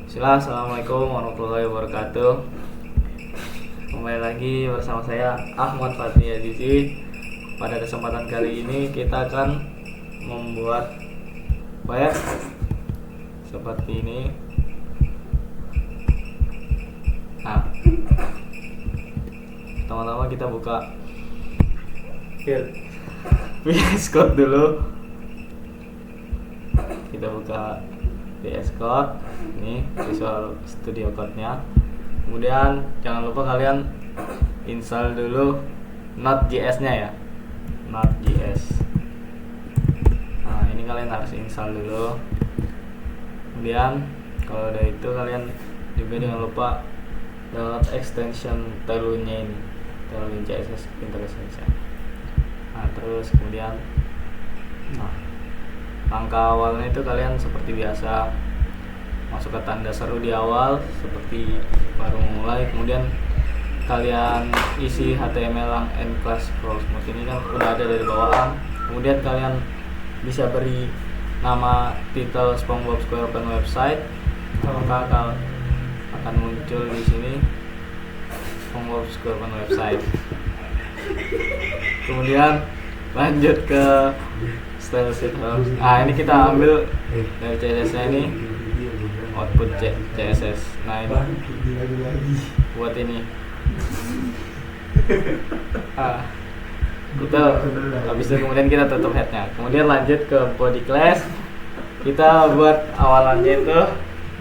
Assalamualaikum warahmatullahi wabarakatuh. Kembali lagi bersama saya Ahmad Fatih Azizi. Pada kesempatan kali ini kita akan membuat apa ya? Seperti ini. Nah, pertama-tama kita buka VS Code dulu. Kita buka VS Code, ini Visual Studio Code-nya. Kemudian jangan lupa kalian install dulu Node.js-nya ya, Node.js. Nah, ini kalian harus install dulu. Kemudian kalau udah itu kalian juga jangan lupa download extension Tailwind-nya ini, Tailwind CSS Interface. Nah, terus kemudian langkah awalnya itu kalian seperti biasa masuk ke tanda seru di awal seperti baru memulai. Kemudian kalian isi HTML and class for smooth ini kan udah ada dari bawaan. Kemudian kalian bisa beri nama title SpongeBob SquarePants website, maka akan muncul di sini SpongeBob SquarePants website. Kemudian lanjut ke style sheet. Ini kita ambil dari CSS-nya ini, output CSS. Nah, ini buat ini. Kita habis itu kemudian kita tutup headnya. Kemudian lanjut ke body class. Kita buat awalannya itu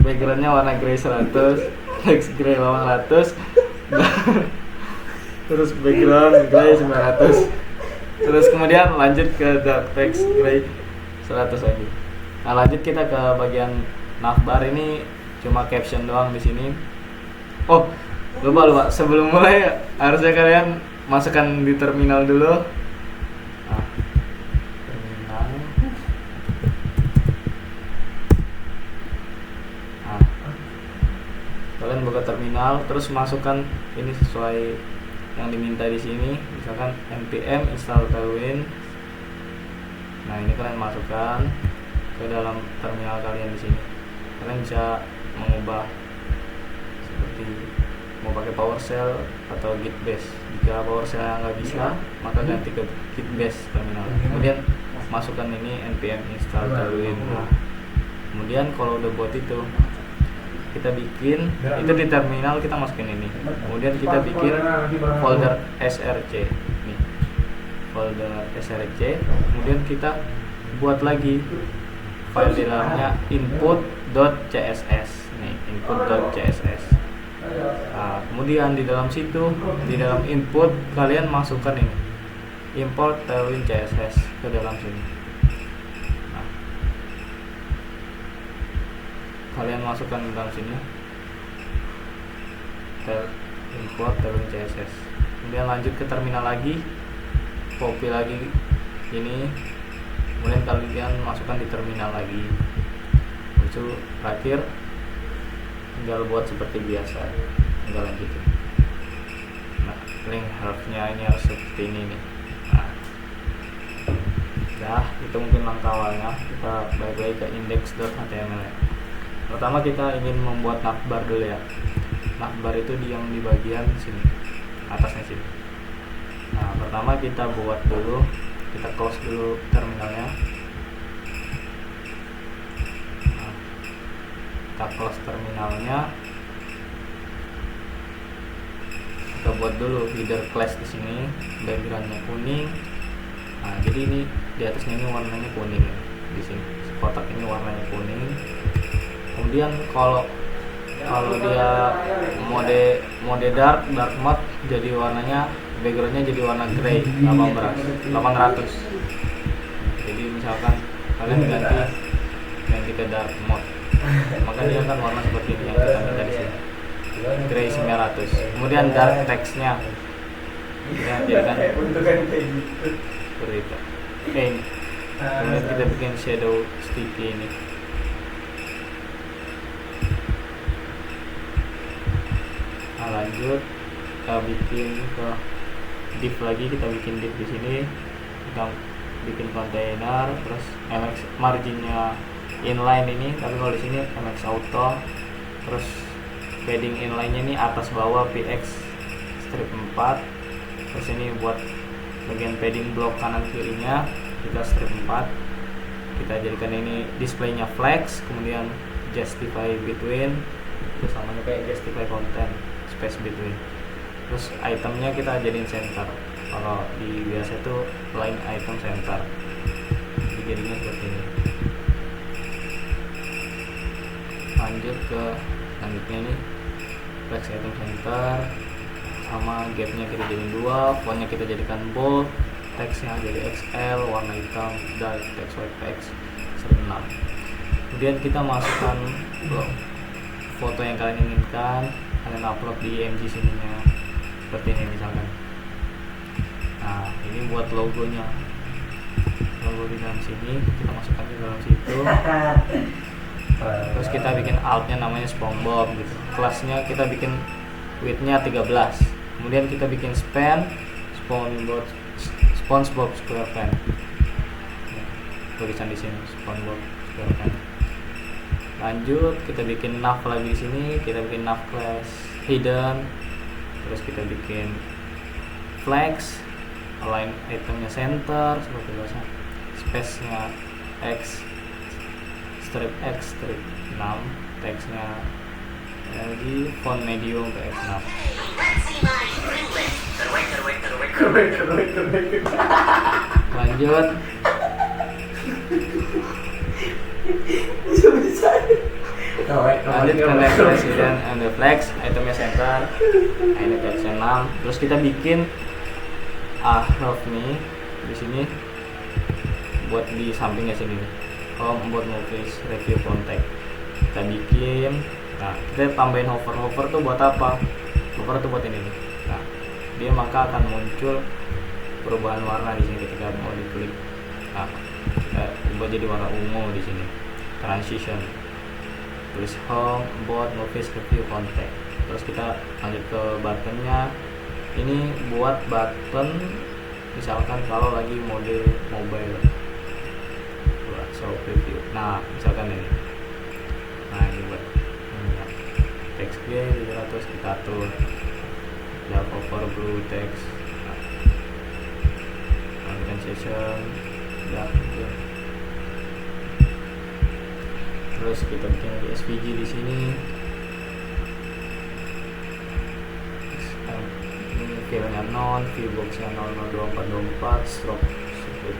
backgroundnya warna grey 100, text grey 800, terus background grey 900. Terus kemudian lanjut ke dark text gray 100 lagi. Nah, lanjut kita ke bagian navbar. Ini cuma caption doang di sini. Oh, lupa. Sebelum mulai harusnya kalian masukkan di terminal dulu. Nah, terminal. Nah, kalian buka terminal, terus masukkan ini sesuai yang diminta di sini, misalkan npm install Tailwind. Nah, ini kalian masukkan ke dalam terminal kalian di sini. Kalian bisa mengubah seperti mau pakai PowerShell atau Git Bash. Jika PowerShell yang nggak bisa, maka ganti ke Git Bash terminal. Kemudian masukkan ini npm install Tailwind. Nah, kemudian kalau udah buat itu, kita bikin itu di terminal, kita masukin ini. Kemudian kita bikin folder src nih, folder src. Kemudian kita buat lagi file di dalamnya input.css nih, input.css. Nah, kemudian di dalam situ, di dalam input kalian masukkan ini, import Tailwind CSS ke dalam sini. Kalian masukkan di dalam sini, import Tailwind CSS. Kemudian lanjut ke terminal lagi, copy lagi ini, kemudian kalian masukkan di terminal lagi. Itu terakhir tinggal buat seperti biasa, tinggal lanjutin. Nah, link harusnya ini harus seperti ini nih. Nah, itu mungkin langkah awalnya. Kita balik lagi ke index.html. Pertama kita ingin membuat navbar dulu ya. Navbar itu yang di bagian sini, atasnya sini. Nah, pertama kita buat dulu, kita close dulu terminalnya. Nah, kita close terminalnya. Kita buat dulu header class di sini, backgroundnya kuning. Nah, jadi ini di atasnya ini warnanya kuning ya. Di sini kotak ini warnanya kuning. Kemudian kalau dia mode dark mode, jadi warnanya backgroundnya jadi warna grey 800. Jadi misalkan kalian ganti ke dark mode, maka dia akan warna seperti ini yang kita minta di sini, grey 900. Kemudian dark textnya ya jadikan seperti itu. Ini kemudian kita bikin shadow sticky ini. Nah, lanjut kita bikin ke div lagi, kita bikin div di sini, kita bikin kontainer, terus MX marginnya inline ini, tapi kalau di sini MX auto. Terus padding inline-nya ini atas bawah px strip 4. Terus ini buat bagian padding blok kanan kirinya kita strip 4. Kita jadikan ini displaynya flex, kemudian justify between, terus namanya kayak justify content, space between. Terus itemnya kita jadiin center. Kalau di biasa itu line item center, jadi jadinya seperti ini. Lanjut ke selanjutnya ini flex item center, sama gapnya kita jadiin 2, fontnya kita jadikan bold, teksnya jadi XL, warna hitam, dark text white text 6. Kemudian kita masukkan foto yang kalian inginkan, kalian upload di IMG sininya seperti ini misalkan. Nah ini buat logonya, logo di dalam sini kita masukkan di dalam situ. Terus kita bikin altnya namanya SpongeBob gitu. Kelasnya kita bikin widthnya 13. Kemudian kita bikin span SpongeBob SquarePants. Tulisan di sini SpongeBob SquarePants. Lanjut kita bikin nav lagi di sini, kita bikin nav class hidden. Terus kita bikin flex, align itemnya center seperti biasa, space-nya X, strip X, strip 6, teksnya lagi font medium ke X6. Lanjut lanjut ke next president and the flex, itemnya center. Nah, ini teksnya 6. Terus kita bikin ahref nih di sini buat di sampingnya sini nih. Home buat movies review contact kita bikin. Nah kita tambahin hover tuh buat apa? Hover tuh buat ini nih. Nah dia maka akan muncul perubahan warna di sini ketika mau diklik. Nah kita ubah jadi warna ungu di sini, transition. Tulis home buat movies review contact. Terus kita lanjut ke buttonnya. Ini buat button misalkan kalau lagi mode mobile, buat show preview. Nah misalkan ini, nah ini buat text gray, terus kita atur ya cover blue text, transition ya gitu. Terus kita bikin di SVG di sini. Ini filenya non, viewboxnya 00224, stroke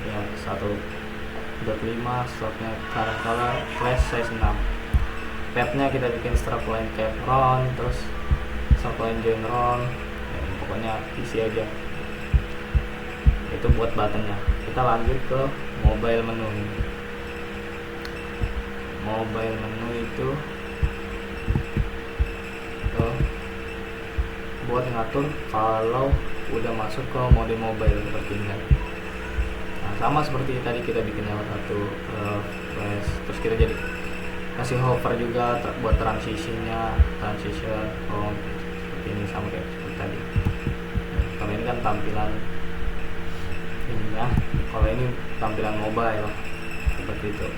nya 1.5, stroke-nya current color, flash size 6. Tab-nya kita bikin stroke line cap round, terus stroke line join round, ya, pokoknya isi aja. Itu buat buttonnya. Kita lanjut ke mobile menu. Mobile menu itu buat ngatur kalau udah masuk ke mode mobile seperti ini. Nah, sama seperti tadi kita bikin lewat satu flash, terus kita jadi kasih hover juga buat transition home seperti ini, sama kayak seperti tadi. Kalau ini kan tampilan ininya, kalau ini tampilan mobile seperti itu.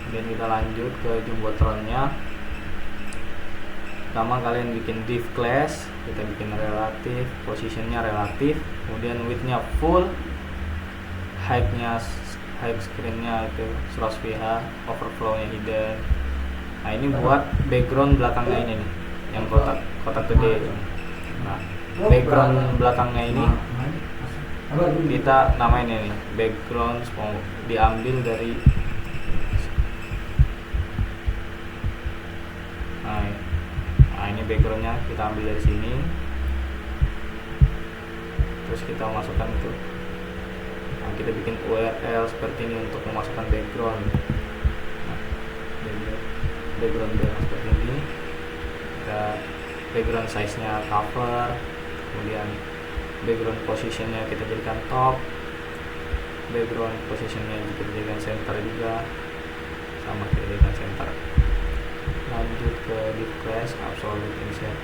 Kemudian kita lanjut ke jumbotronnya. Pertama kalian bikin div class, kita bikin relatif, positionnya relatif, kemudian widthnya full, height-nya height screen-nya itu 100 ph, overflow-nya hidden. Nah ini buat background belakangnya ini nih, yang kotak gede. Nah background belakangnya ini kita namain ini background, diambil dari nah ini backgroundnya kita ambil dari sini, terus kita masukkan itu. Nah, kita bikin URL seperti ini untuk memasukkan background. Nah, background seperti ini. Kita background size nya cover, kemudian background positionnya kita jadikan top, background positionnya kita jadikan center juga, sama kita jadikan center. Lanjut ke div class absolute insert,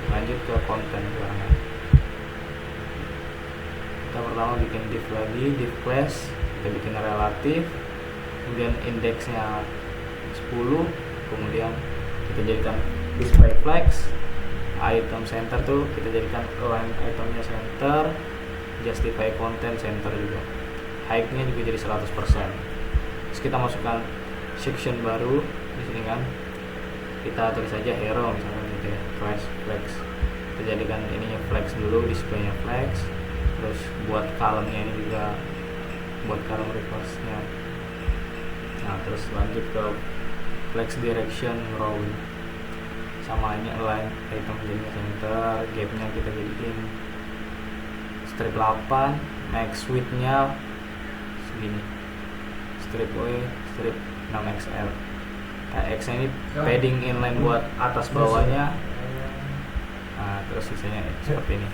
lanjut ke konten sekarang. Kita pertama bikin div lagi, div class, kita bikin relatif, kemudian indeksnya 10, kemudian kita jadikan display flex, item center tuh kita jadikan align itemnya center, justify content center juga, height-nya juga jadi 100%. Terus kita masukkan section baru di sini kan, kita tulis saja hero misalnya gitu ya, class flex, kita jadikan ininya flex dulu, displaynya flex. Terus buat column-nya ini juga buat column reverse-nya. Nah terus lanjut ke flex direction row, sama ini align item jadinya center, gap-nya kita jadiin strip 8, max width-nya segini, strip W, strip 6XL. Nah, X ini padding inline buat atas bawahnya. Nah terus sisanya seperti ini.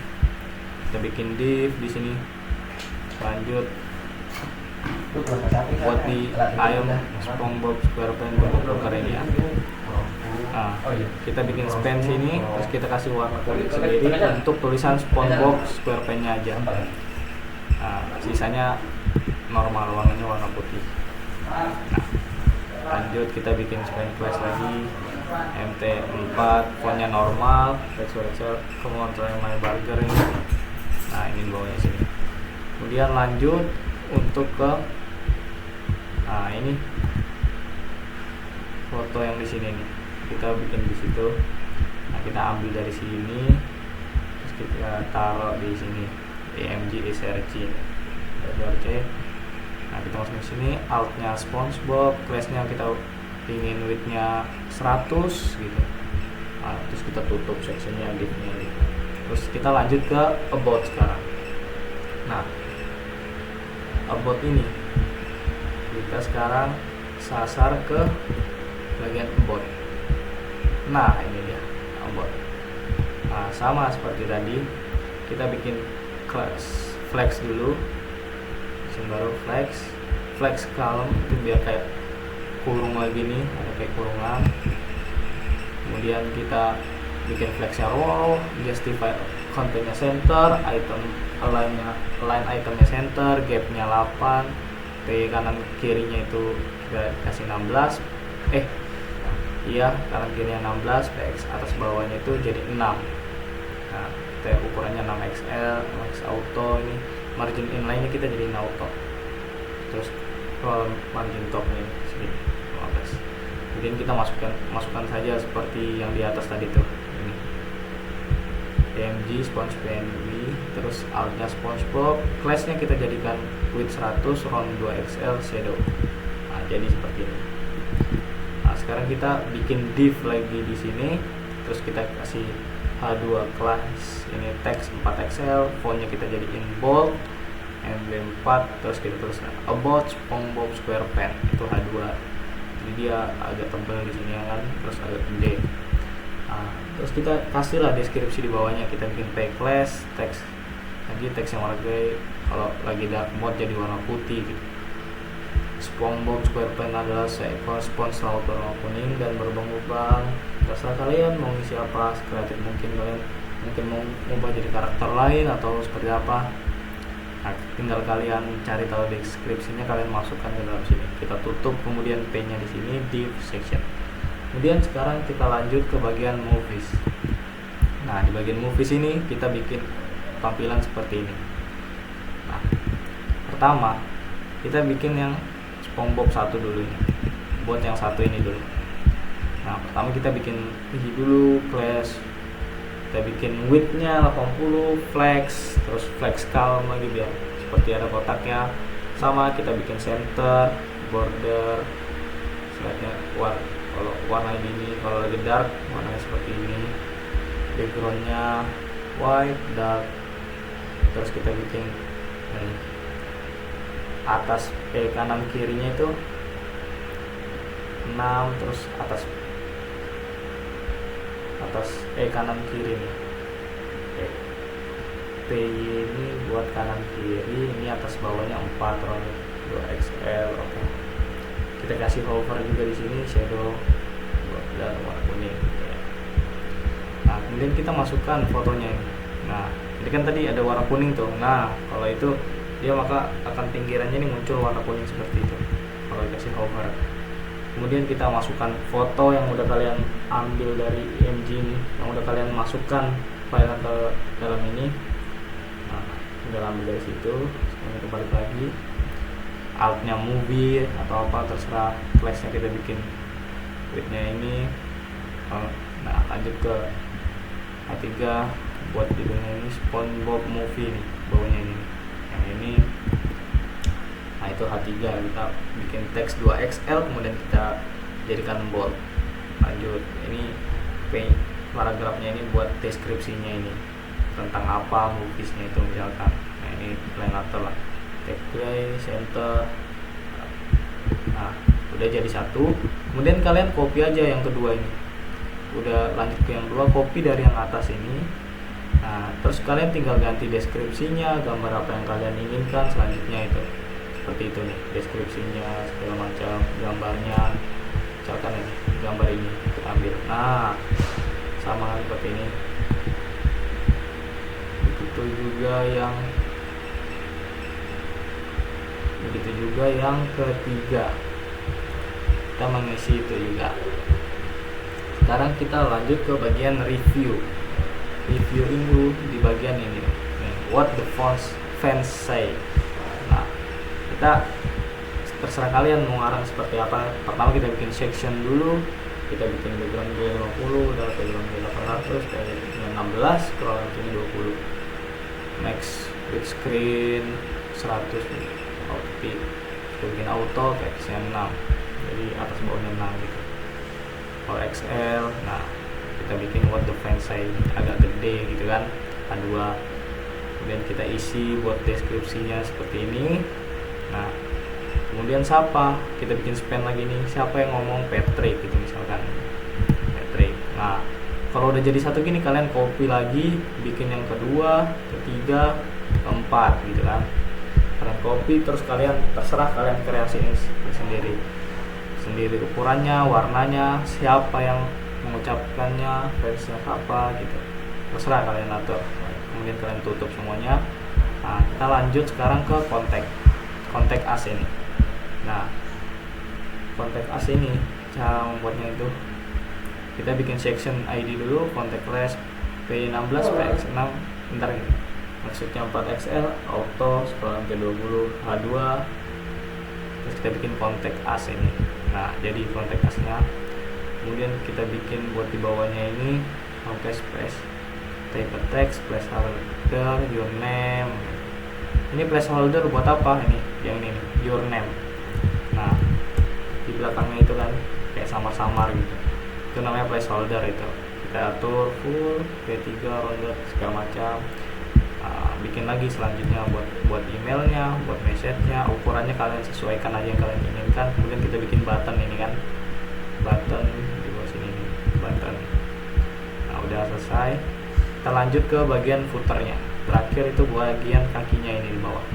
Kita bikin div di sini. Lanjut buat di ayam SpongeBob SquarePants Broker ini ya. Nah, kita bikin span sini, terus kita kasih warna kulit sendiri untuk tulisan SpongeBob SquarePants-nya aja. Nah, sisanya normal, warnanya warna putih. Nah, lanjut kita bikin span class lagi, MT4, fontnya normal, Excel, kemudian my burger ini. Nah ini bawahnya sini. Kemudian lanjut untuk ke, nah ini foto yang di sini nih, kita bikin di situ. Nah kita ambil dari sini, terus kita taruh di sini, AMG SRC. Nah kita masukin sini, alt-nya SpongeBob, class-nya kita ingin width-nya 100 gitu. Nah, terus kita tutup section-nya, div-nya gitu. Terus kita lanjut ke about sekarang. Nah about ini kita sekarang sasar ke bagian about. Nah ini dia about. Nah sama seperti tadi, kita bikin class flex dulu, baru flex column itu biar kayak kurung lagi nih, ada kayak kurungan. Kemudian kita bikin flexnya row, justify contentnya center, item align itemnya center, gapnya 8, P kanan kirinya itu kita kasih 16, iya kanan kirinya 16, PX atas bawahnya itu jadi 6. Nah kita ukurannya 6XL, max auto, ini margin inline nya kita jadiin auto. Terus kalau margin topnya segini 15. Kemudian kita masukkan saja seperti yang di atas tadi tuh. Ini AMG SpongeBob, terus altnya SpongeBob, class-nya kita jadikan width 100, round 2XL, shadow. Nah, jadi seperti ini. Nah, sekarang kita bikin div lagi di sini, terus kita kasih H2 class, ini text 4XL, fontnya kita jadiin bold, emblem 4, terus kita tulis about SpongeBob SquarePants, itu H2. Jadi dia agak tebal di sini kan, terus agak gede. Nah, terus kita kasihlah deskripsi di bawahnya, kita bikin pay class, teks lagi teks yang warna gray, kalau lagi dark mode jadi warna putih gitu. SpongeBob SquarePants adalah seekor spons laut berwarna kuning dan berlubang-lubang. Terserah kalian mau ngisi apa, kreatif mungkin kalian mau ubah jadi karakter lain atau seperti apa. Nah, tinggal kalian cari tahu deskripsinya, kalian masukkan ke dalam sini. Kita tutup, kemudian P-nya di sini div section. Kemudian sekarang kita lanjut ke bagian movies. Nah, di bagian movies ini kita bikin tampilan seperti ini. Nah, pertama kita bikin yang SpongeBob 1 dulu ini. Buat yang satu ini dulu. Nah, pertama kita bikin ini dulu, class. Kita bikin width-nya 80, flex, terus flex column lagi biar seperti ada kotaknya. Sama kita bikin center, border, slide-nya kalau warna ini, kalau lagi dark warnanya seperti ini. Background-nya white, dark. Terus kita bikin atas kanan kirinya itu 6, terus atas kanan kiri nih. P ini buat kanan kiri, ini atas bawahnya 4, round 2XL. Oke. Kita kasih hover juga di sini, shadow dan warna kuning. Nah, kemudian kita masukkan fotonya ini. Nah, Ini kan tadi ada warna kuning tuh. Nah, kalau itu dia maka akan pinggirannya ini muncul warna kuning seperti itu kalau dikasih hover. Kemudian kita masukkan foto yang udah kalian ambil dari IMG ini, yang udah kalian masukkan file ke dalam ini. Nah, udah ambil dari situ. Sekarang kita balik lagi, altnya movie atau apa terserah, flashnya kita bikin widthnya ini. Nah, lanjut ke H3 buat judulnya ini SpongeBob movie nih, bawahnya ini yang ini. Nah, itu H3 kita bikin teks 2XL, kemudian kita jadikan bold. Lanjut, ini paragrafnya ini buat deskripsinya ini tentang apa moviesnya itu misalkan. Nah, ini line later lah, tag gray center. Nah, udah jadi satu. Kemudian kalian copy aja yang kedua ini. Udah lanjut ke yang dua, copy dari yang atas ini. Nah, terus kalian tinggal ganti deskripsinya, gambar apa yang kalian inginkan selanjutnya itu. Seperti itu nih, deskripsinya segala macam, gambarnya. Misalkan ini, gambar ini kita ambil. Nah, sama seperti ini. Begitu juga yang ketiga. Kita mengisi itu juga. Sekarang kita lanjut ke bagian review. Reviewing dulu di bagian ini nih, what the fans say. Nah, kita terserah kalian mau ngarang seperti apa. Pertama kita bikin section dulu, kita bikin background G50, udah background G800, dengan 16, scroll ini 20, max width screen 100 nih, outfit kita bikin auto teksnya 6, jadi atas bawahnya 6 gitu. Kalau XL, nah kita bikin what the fans say agak gede gitu kan, A2. Kemudian kita isi buat deskripsinya seperti ini. Nah, kemudian siapa, kita bikin span lagi nih, siapa yang ngomong, Patrick gitu misalkan, Patrick. Nah, kalau udah jadi satu gini kalian copy lagi, bikin yang kedua, ketiga, keempat gitu kan. Kalian copy, terus kalian terserah kalian kreasiin sendiri ukurannya, warnanya, siapa yang mengucapkannya, fansnya apa gitu, terserah kalian atur. Kemudian kalian tutup semuanya. Nah, kita lanjut sekarang ke kontak as ini. Nah, kontak as ini cara membuatnya itu kita bikin section ID dulu, kontak list P16 PX6 bentar gitu, maksudnya 4XL auto, scroll ke 20 H2, terus kita bikin kontak as ini. Nah, jadi kontak asnya. Kemudian kita bikin buat di bawahnya ini pakai space, type text, placeholder, your name. Ini placeholder buat apa ini? Yang ini nih, your name. Nah, di belakangnya itu kan kayak samar-samar gitu, itu namanya placeholder. Itu kita atur full P3 ronde segala macam. Bikin lagi selanjutnya buat emailnya, buat message-nya, ukurannya kalian sesuaikan aja yang kalian inginkan. Kemudian kita bikin button ini kan, button di bawah sini nih, button. Nah, udah selesai. Kita lanjut ke bagian footernya. Terakhir itu bagian kakinya ini di bawah.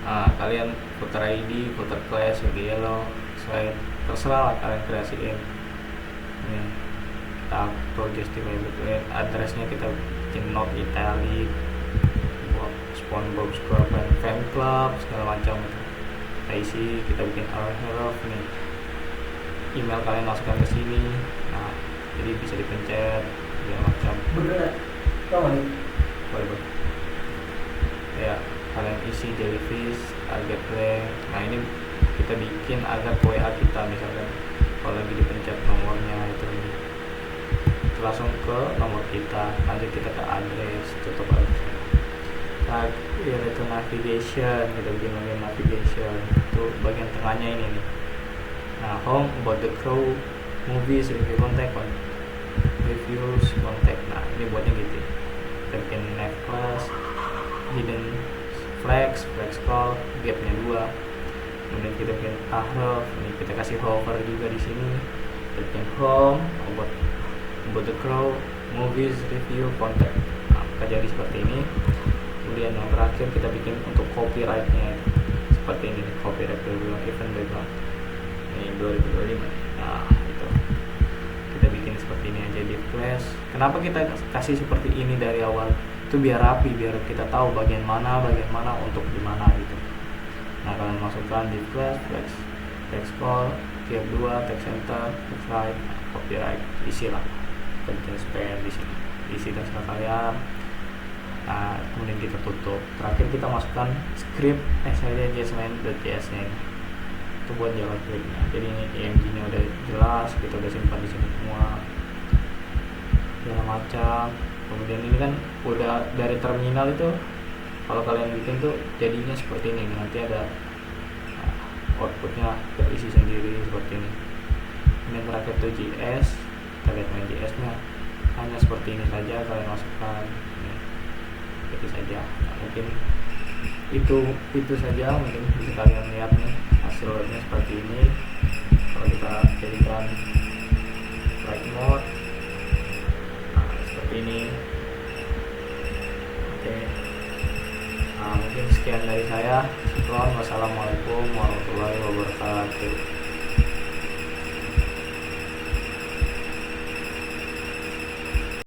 Nah, kalian footer ID, footer class, yellow, slide, terserah lah kalian kreasiin. Ini kita atur justify addressnya, kita bikin note italic, SpongeBob SquarePants fan club segala macam gitu. Kita isi, kita bikin href nih, email kalian masukkan ke sini. Nah, jadi bisa dipencet segala macam. Boleh. Ya, kalian isi jellyfish, target blank. Nah, ini kita bikin agar WA kita misalkan kalau lagi dipencet nomornya itu langsung ke nomor kita. Lanjut kita ke address, tutup address. Itu navigation, kita bikin bagian navigation itu bagian tengahnya ini nih. Nah, home, about the crow, movies, review contact, reviews contact. Nah, ini buatnya gitu. Kita bikin next class, hidden flex call, gapnya 2. Kemudian kita bikin href, ini kita kasih hover juga di sini. Kita bikin home, about the crow, movies, review, contact. Nah, maka jadi seperti ini. Kemudian yang terakhir kita bikin untuk copyright-nya seperti ini, copyright background, event background. Ini 2025. Nah, itu kita bikin ini seperti ini aja di flash. Kenapa kita kasih seperti ini dari awal? Itu biar rapi, biar kita tahu bagian mana untuk di mana gitu. Nah, kalian masukkan di flash, text call, tier 2, text center, text right, copyright, isilah content span di sini, isi terserah kalian. Nah, kemudian kita tutup. Terakhir kita masukkan script SID.js nya itu buat JavaScript-nya. Jadi ini img-nya udah jelas, kita udah simpan di sini semua segala macam. Kemudian ini kan udah dari terminal itu, kalau kalian bikin tuh jadinya seperti ini. Nanti ada outputnya terisi sendiri seperti ini. Ini terakhir tuh JS, kita lihat main JS nya hanya seperti ini saja, kalian masukkan ini, seperti saja. Nah, mungkin itu saja, mungkin bisa kalian lihat nih hasilnya seperti ini. Kalau kita jadikan flight mode, nah, seperti ini. Oke. Nah, mungkin sekian dari saya. Wassalamualaikum warahmatullahi wabarakatuh.